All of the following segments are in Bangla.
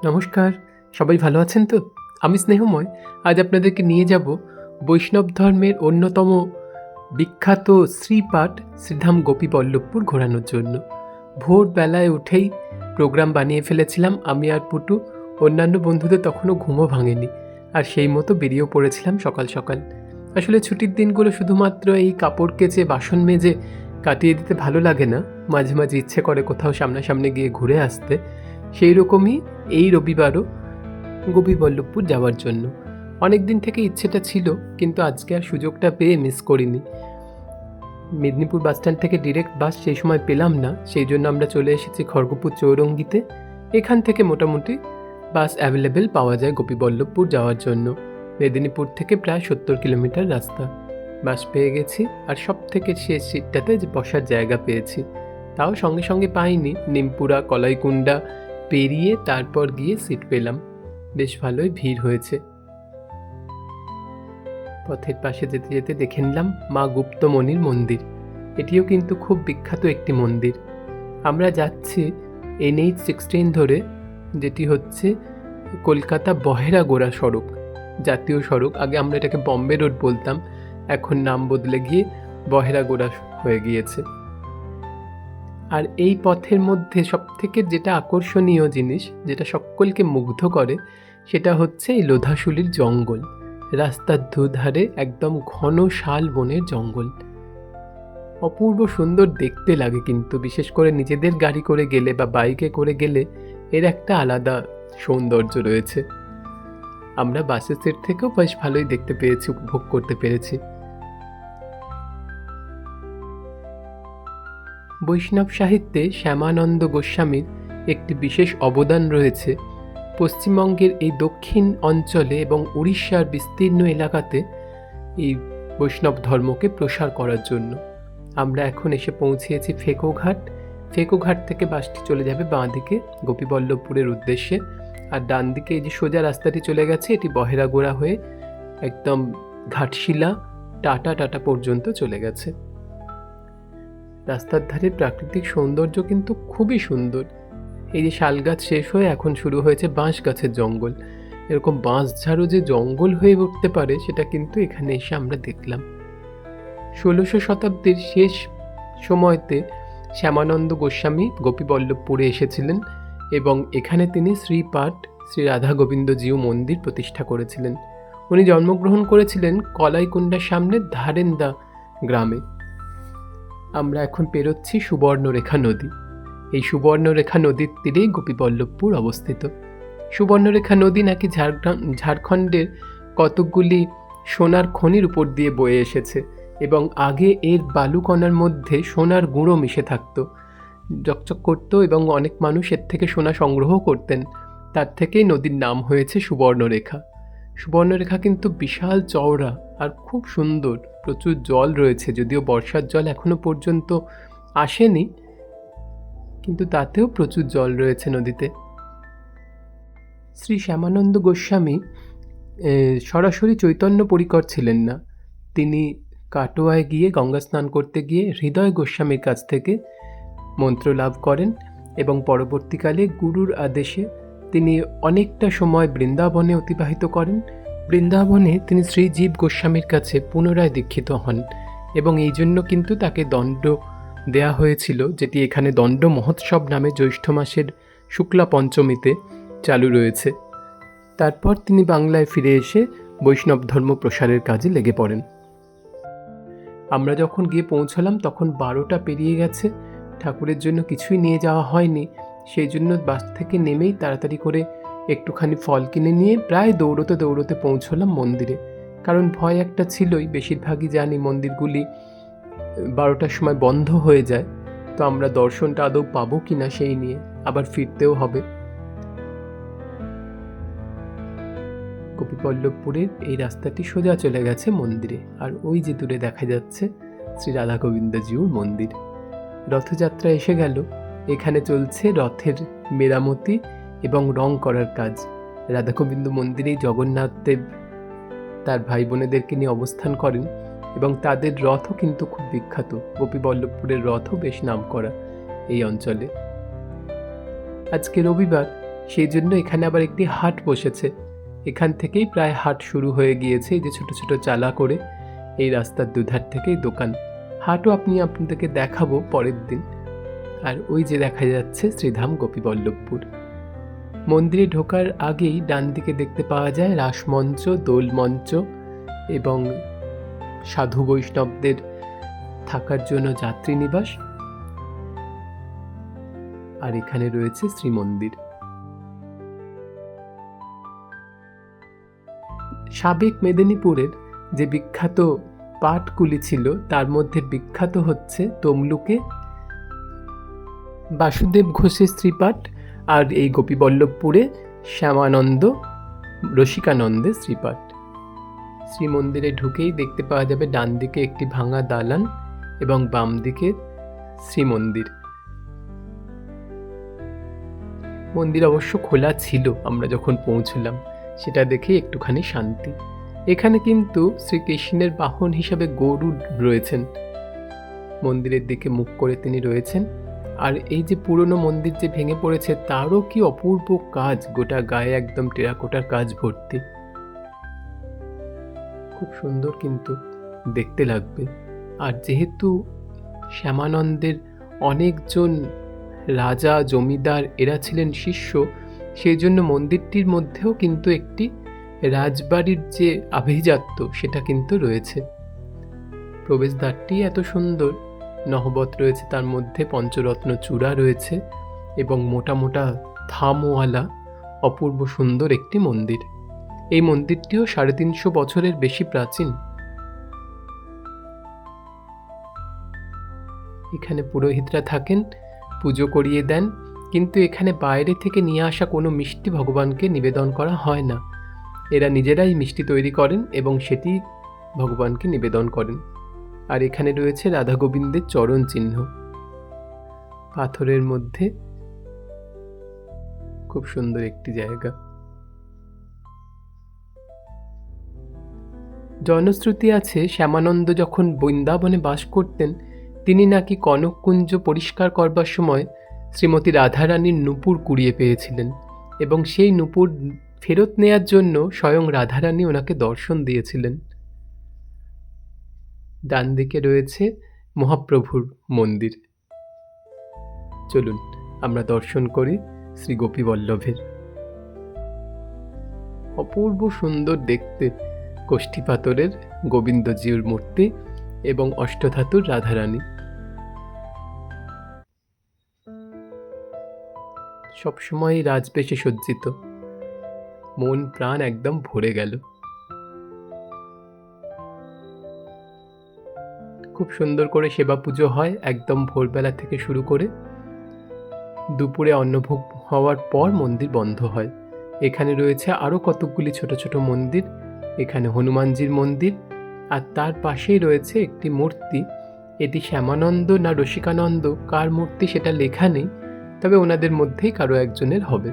নমস্কার, সবাই ভালো আছেন তো? আমি স্নেহময়। আজ আপনাদেরকে নিয়ে যাব বৈষ্ণব ধর্মের অন্যতম বিখ্যাত শ্রীপাঠ শ্রীধাম গোপীবল্লভপুর ঘোরানোর জন্য। ভোরবেলায় উঠেই প্রোগ্রাম বানিয়ে ফেলেছিলাম আমি আর পুটু। অন্যান্য বন্ধুদের তখনও ঘুমও ভাঙেনি, আর সেই মতো বেরিয়েও পড়েছিলাম সকাল সকাল। আসলে ছুটির দিনগুলো শুধুমাত্র এই কাপড় কেচে বাসন মেজে কাটিয়ে দিতে ভালো লাগে না, মাঝে মাঝে ইচ্ছে করে কোথাও সামনাসামনি গিয়ে ঘুরে আসতে। সেই রকমই এই রবিবারও গোপীবল্লভপুর যাওয়ার জন্য অনেক দিন থেকে ইচ্ছেটা ছিল, কিন্তু আজকে আর সুযোগটা পেয়ে মিস করিনি। মেদিনীপুর বাসস্ট্যান্ড থেকে ডিরেক্ট বাস সেই সময় পেলাম না, সেই জন্য আমরা চলে এসেছি খড়গপুর চৌরঙ্গিতে। এখান থেকে মোটামুটি বাস অ্যাভেলেবেল পাওয়া যায় গোপীবল্লভপুর যাওয়ার জন্য। মেদিনীপুর থেকে প্রায় 70 কিলোমিটার রাস্তা। বাস পেয়ে গেছি, আর সব থেকে শেষ সিটটাতে যে বসার জায়গা পেয়েছি, তাও সঙ্গে সঙ্গে পাইনি। নিমপুরা কলাইকুণ্ডা পেরিয়ে তারপর গিয়ে সিট পেলাম। বেশ ভালোই ভিড় হয়েছে। পথের পাশে যেতে যেতে দেখে নিলাম মা গুপ্তমণির মন্দির। এটিও কিন্তু খুব বিখ্যাত একটি মন্দির। আমরা যাচ্ছি NH-16 ধরে, যেটি হচ্ছে কলকাতা বহেরাগোড়া সড়ক, জাতীয় সড়ক। আগে আমরা এটাকে বম্বে রোড বলতাম, এখন নাম বদলে গিয়ে বহেরাগোড়া হয়ে গিয়েছে। আর এই পথের মধ্যে সবথেকে যেটা আকর্ষণীয় জিনিস, যেটা সকলকে মুগ্ধ করে, সেটা হচ্ছে এই লোধাশুলির জঙ্গল। রাস্তার দুধারে একদম ঘন শাল বনের জঙ্গল। অপূর্ব সুন্দর দেখতে লাগে, কিন্তু বিশেষ করে নিজেদের গাড়ি করে গেলে বা বাইকে করে গেলে এর একটা আলাদা সৌন্দর্য রয়েছে। আমরা বাসের সিট থেকেও বেশ ভালোই দেখতে পেয়েছি, উপভোগ করতে পেরেছি। বৈষ্ণব সাহিত্যে শ্যামানন্দ গোস্বামীর একটি বিশেষ অবদান রয়েছে। পশ্চিমবঙ্গের এই দক্ষিণ অঞ্চলে এবং উড়িষ্যার বিস্তীর্ণ এলাকাতে এই বৈষ্ণব ধর্মকে প্রসার করার জন্য। আমরা এখন এসে পৌঁছেছি ফেকোঘাট। ফেকোঘাট থেকে বাসটি চলে যাবে বাঁ দিকে গোপীবল্লভপুরের উদ্দেশ্যে, আর ডান দিকে এই যে সোজা রাস্তাটি চলে গেছে, এটি বহেরাগোড়া হয়ে একদম ঘাটশিলা টাটা পর্যন্ত চলে গেছে। রাস্তার ধারে প্রাকৃতিক সৌন্দর্য কিন্তু খুবই সুন্দর। এই যে শাল গাছ শেষ হয়ে এখন শুরু হয়েছে বাঁশ গাছের জঙ্গল। এরকম বাঁশঝাড়ও যে জঙ্গল হয়ে উঠতে পারে, সেটা কিন্তু এখানে এসে আমরা দেখলাম। 16শো শতাব্দীর শেষ সময়তে শ্যামানন্দ গোস্বামী গোপীবল্লভপুরে এসেছিলেন এবং এখানে তিনি শ্রীপাঠ শ্রী রাধা গোবিন্দজিউ মন্দির প্রতিষ্ঠা করেছিলেন। উনি জন্মগ্রহণ করেছিলেন কলাইকুণ্ডার সামনে ধারেন্দা গ্রামে। আমরা এখন পেরোচ্ছি সুবর্ণরেখা নদী। এই সুবর্ণরেখা নদীর তীরেই গোপীবল্লভপুর অবস্থিত। সুবর্ণরেখা নদী নাকি ঝাড়খণ্ডের কতকগুলি সোনার খনির উপর দিয়ে বয়ে এসেছে, এবং আগে এর বালুকণার মধ্যে সোনার গুঁড়ো মিশে থাকতো, চকচক করতো, এবং অনেক মানুষ এর থেকে সোনা সংগ্রহ করতেন। তার থেকেই নদীর নাম হয়েছে সুবর্ণরেখা। সুবর্ণরেখা কিন্তু বিশাল চওড়া আর খুব সুন্দর। প্রচুর জল রয়েছে, যদিও বর্ষার জল এখনো পর্যন্ত আসেনি, কিন্তু তাতেও প্রচুর জল রয়েছে নদীতে। শ্রী শ্যামানন্দ গোস্বামী সরাসরি চৈতন্য পরিকর ছিলেন না। তিনি কাটোয়ায় গিয়ে গঙ্গা স্নান করতে গিয়ে হৃদয় গোস্বামীর কাছ থেকে মন্ত্র লাভ করেন, এবং পরবর্তীকালে গুরুর আদেশে তিনি অনেকটা সময় বৃন্দাবনে অতিবাহিত করেন। বৃন্দাবনে তিনি শ্রী জীব গোস্বামীর কাছে পুনরায় দীক্ষিত হন, এবং এই জন্য কিন্তু তাকে দণ্ড দেয়া হয়েছিল, যেটি এখানে দণ্ড মহোৎসব নামে জ্যৈষ্ঠ মাসের শুক্লা পঞ্চমীতে চালু রয়েছে। তারপর তিনি বাংলায় ফিরে এসে বৈষ্ণব ধর্ম প্রসারের কাজে লেগে পড়েন। আমরা যখন গিয়ে পৌঁছলাম তখন 12টা পেরিয়ে গেছে। ঠাকুরের জন্য কিছুই নিয়ে যাওয়া হয়নি, সেই জন্য বাস থেকে নেমেই তাড়াতাড়ি করে একটুখানি ফল কিনে নিয়ে প্রায় দৌড়তে দৌড়তে পৌঁছলাম মন্দিরে। কারণ ভয় একটা ছিলই, বেশিরভাগই জানি মন্দিরগুলি 12টার সময় বন্ধ হয়ে যায়, তো আমরা দর্শনটা আদৌ পাবো কিনা সেই নিয়ে, আবার ফিরতেও হবে। গোপীবল্লভপুরের এই রাস্তাটি সোজা চলে গেছে মন্দিরে, আর ওই যে দূরে দেখা যাচ্ছে শ্রী রাধা গোবিন্দজিউর মন্দির। রথযাত্রা এসে গেল। এখানে চলছে রথের মেরামতি এবং রং করার কাজ। রাধা গোবিন্দ মন্দিরেই জগন্নাথ দেব তার ভাই বোনেদেরকে নিয়ে অবস্থান করেন, এবং তাদের রথও কিন্তু খুব বিখ্যাত। গোপীবল্লভপুরের রথও বেশ নামকরা এই অঞ্চলে। আজকে রবিবার, সেই জন্য এখানে আবার একটি হাট বসেছে। এখান থেকেই প্রায় হাট শুরু হয়ে গিয়েছে, এই যে ছোট ছোট চালা করে এই রাস্তার দুধার থেকেই দোকান। হাটও আপনাদেরকে দেখাবো পরের দিন। আর ওই যে দেখা যাচ্ছে শ্রীধাম গোপীবল্লভপুর। মন্দিরে ঢোকার আগেই ডান দিকে দেখতে পাওয়া যায় রাসমঞ্চ, দোলমঞ্চ এবং সাধু বৈষ্ণবদের থাকার জন্য যাত্রী নিবাস। আর এখানে রয়েছে শ্রীমন্দির। সাবেক মেদিনীপুরের যে বিখ্যাত পাটগুলি ছিল তার মধ্যে বিখ্যাত হচ্ছে তমলুকে বাসুদেব ঘোষের শ্রীপাঠ, আর এই গোপীবল্লভপুরে শ্যামানন্দ রসিকানন্দের শ্রীপাঠ। শ্রীমন্দিরে ঢুকেই দেখতে পাওয়া যাবে ডান দিকে একটি ভাঙা দালান এবং বাম দিকে শ্রীমন্দির। মন্দির অবশ্য খোলা ছিল আমরা যখন পৌঁছলাম, সেটা দেখে একটুখানি শান্তি। এখানে কিন্তু শ্রীকৃষ্ণের বাহন হিসাবে গরু রয়েছেন, মন্দিরের দিকে মুখ করে তিনি রয়েছেন। আর এই যে পুরনো মন্দির যে ভেঙে পড়েছে তারও কি অপূর্ব কাজ, গোটা গায়ে একদম টেরাকোটার কাজ ভর্তি, খুব সুন্দর কিন্তু দেখতে লাগবে। আর যেহেতু শ্যামানন্দের অনেকজন রাজা জমিদার এরা ছিলেন শিষ্য, সেই জন্য মন্দিরটির মধ্যেও কিন্তু একটি রাজবাড়ির যে আভিজাত্য সেটা কিন্তু রয়েছে। প্রবেশদ্বারটি এত সুন্দর, নহবত রয়েছে, তার মধ্যে পঞ্চরত্ন চূড়া রয়েছে এবং মোটা মোটা থামওয়ালা অপূর্ব সুন্দর একটি মন্দির। এই মন্দিরটিও 350 বছরের বেশি প্রাচীন। এখানে পুরোহিতরা থাকেন, পুজো করিয়ে দেন, কিন্তু এখানে বাইরে থেকে নিয়ে আসা কোনো মিষ্টি ভগবানকে নিবেদন করা হয় না। এরা নিজেরাই মিষ্টি তৈরি করেন এবং সেটি ভগবানকে নিবেদন করেন। আর এখানে রয়েছে রাধা গোবিন্দের চরণ চিহ্ন পাথরের মধ্যে, খুব সুন্দর একটি জায়গা। জনশ্রুতি আছে শ্যামানন্দ যখন বৃন্দাবনে বাস করতেন তিনি নাকি কনককুঞ্জ পরিষ্কার করবার সময় শ্রীমতী রাধারানীর নূপুর কুড়িয়ে পেয়েছিলেন এবং সেই নূপুর ফেরত নেয়ার জন্য স্বয়ং রাধারানী ওনাকে দর্শন দিয়েছিলেন। ডান দিকে রয়েছে মহাপ্রভুর মন্দির। চলুন আমরা দর্শন করি শ্রী গোপীবল্লভের। অপূর্ব সুন্দর দেখতে কোষ্ঠী পাথরের গোবিন্দজিউর মূর্তি এবং অষ্টধাতুর রাধারানী, সবসময় রাজবেশে সজ্জিত। মন প্রাণ একদম ভরে গেল। খুব সুন্দর করে সেবা পুজো হয় একদম ভোরবেলা থেকে শুরু করে। দুপুরে অন্নভোগ হওয়ার পর মন্দির বন্ধ হয়। এখানে রয়েছে আরও কতকগুলি ছোট ছোট মন্দির। এখানে হনুমানজির মন্দির, আর তার পাশেই রয়েছে একটি মূর্তি। এটি শ্যামানন্দ না রসিকানন্দ কার মূর্তি সেটা লেখা নেই, তবে ওনাদের মধ্যেই কারো একজনের হবে।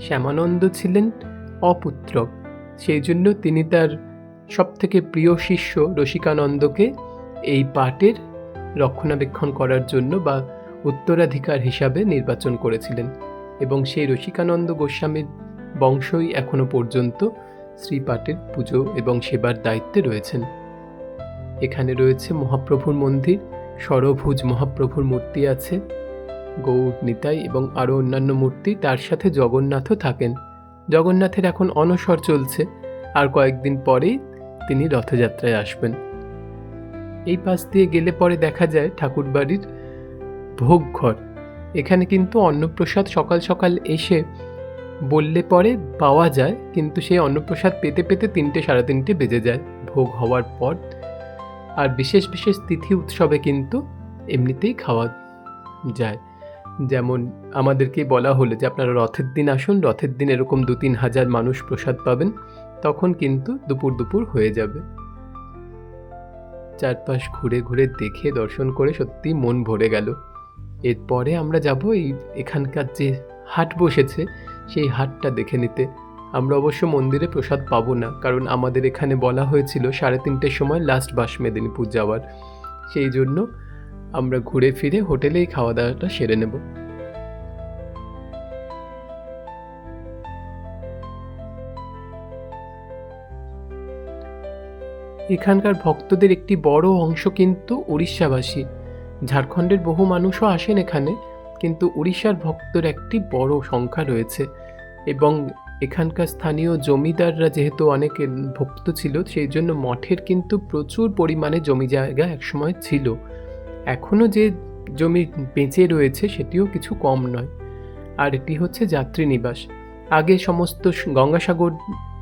শ্যামানন্দ ছিলেন অপুত্রক, সেই জন্য তিনি তার সবথেকে প্রিয় শিষ্য রসিকানন্দকে এই পাঠের রক্ষণাবেক্ষণ করার জন্য বা উত্তরাধিকার হিসাবে নির্বাচন করেছিলেন এবং সেই রসিকানন্দ গোস্বামীর বংশই এখনো পর্যন্ত শ্রীপাঠের পুজো এবং সেবার দায়িত্বে রয়েছেন। এখানে রয়েছে মহাপ্রভুর মন্দির, ষড়ভুজ মহাপ্রভুর মূর্তি আছে, গৌর নিতাই এবং আরও অন্যান্য মূর্তি। তার সাথে জগন্নাথও থাকেন। জগন্নাথের এখন অনসর চলছে, আর কয়েকদিন পরেই তিনি রথযাত্রায় আসবেন। এই পাশ দিয়ে গেলে পরে দেখা যায় ঠাকুরবাড়ির ভোগ ঘর। এখানে কিন্তু অন্নপ্রসাদ সকাল সকাল এসে বললে পরে পাওয়া যায়, কিন্তু সেই অন্নপ্রসাদ পেতে পেতে 3টে সাড়ে 3টে বেজে যায় ভোগ হওয়ার পর। আর বিশেষ বিশেষ তিথি উৎসবে কিন্তু এমনিতেই খাওয়া যায়। যেমন আমাদেরকেই বলা হলো যে আপনারা রথের দিন আসুন, রথের দিন এরকম 2-3 হাজার মানুষ প্রসাদ পাবেন, তখন কিন্তু দুপুর দুপুর হয়ে যাবে। চারপাশ ঘুরে ঘুরে দেখে দর্শন করে সত্যি মন ভরে গেল। এরপরে আমরা যাব এখানকার যে হাট বসেছে সেই হাটটা দেখে নিতে। আমরা অবশ্য মন্দিরে প্রসাদ পাবো না, কারণ আমাদের এখানে বলা হয়েছিল 3:30টার সময় লাস্ট বাস মেদিনীপুর যাওয়ার, সেই জন্য আমরা ঘুরে ফিরে হোটেলেই খাওয়া দাওয়াটা সেরে নেব। এখানকার ভক্তদের একটি বড় অংশ কিন্তু উড়িষ্যাবাসী। ঝাড়খণ্ডের বহু মানুষও আসেন এখানে, কিন্তু উড়িষ্যার ভক্তর একটি বড় সংখ্যা রয়েছে। এবং এখানকার স্থানীয় জমিদাররা যেহেতু অনেক ভক্ত ছিল, সেই জন্য মঠের কিন্তু প্রচুর পরিমাণে জমি জায়গা একসময় ছিল। এখনও যে জমি বেঁচে রয়েছে সেটিও কিছু কম নয়। আর এটি হচ্ছে যাত্রী নিবাস। আগে সমস্ত গঙ্গাসাগর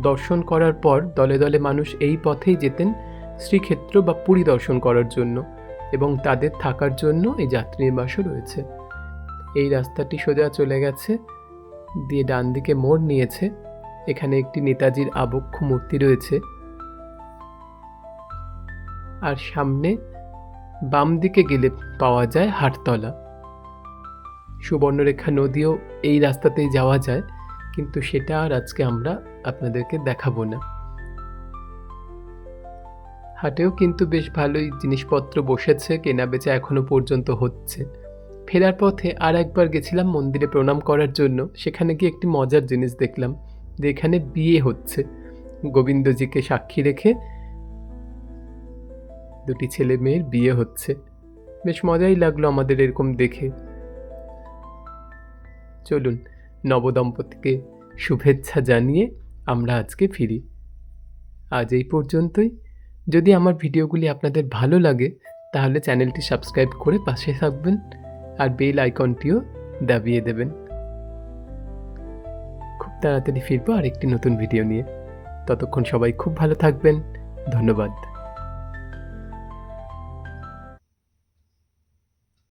দর্শন করার পর দলে দলে মানুষ এই পথেই যেতেন শ্রীক্ষেত্র বা পুরী দর্শন করার জন্য, এবং তাদের থাকার জন্য এই যাত্রী নিবাসও রয়েছে। এই রাস্তাটি সোজা চলে গেছে, দিয়ে ডান দিকে মোড় নিয়েছে। এখানে একটি নেতাজির আবক্ষ মূর্তি রয়েছে। আর সামনে বাম দিকে গেলে পাওয়া যায় হাটতলা। সুবর্ণরেখা নদীও এই রাস্তাতেই যাওয়া যায়, কিন্তু সেটা আর আজকে আমরা আপনাদেরকে দেখাবো না। হাটেও কিন্তু বেশ ভালোই জিনিসপত্র বসেছে, কেনাবেচা এখনো পর্যন্ত হচ্ছে। ফেরার পথে আর একবার গেছিলাম মন্দিরে প্রণাম করার জন্য। সেখানে গিয়ে একটি মজার জিনিস দেখলাম, যে এখানে বিয়ে হচ্ছে। গোবিন্দজিকে সাক্ষী রেখে দুটি ছেলে মেয়ের বিয়ে হচ্ছে। বেশ মজাই লাগলো আমাদের এরকম দেখে। চলুন নবদম্পতিকে শুভেচ্ছা জানিয়ে আমরা আজকে ফিরি। আজ এই পর্যন্তই। যদি আমার ভিডিওগুলি আপনাদের ভালো লাগে তাহলে চ্যানেলটি সাবস্ক্রাইব করে পাশে থাকবেন, আর বেল আইকনটিও দাবিয়ে দেবেন। খুব তাড়াতাড়ি ফিরবো আরেকটি নতুন ভিডিও নিয়ে। ততক্ষণ সবাই খুব ভালো থাকবেন। ধন্যবাদ।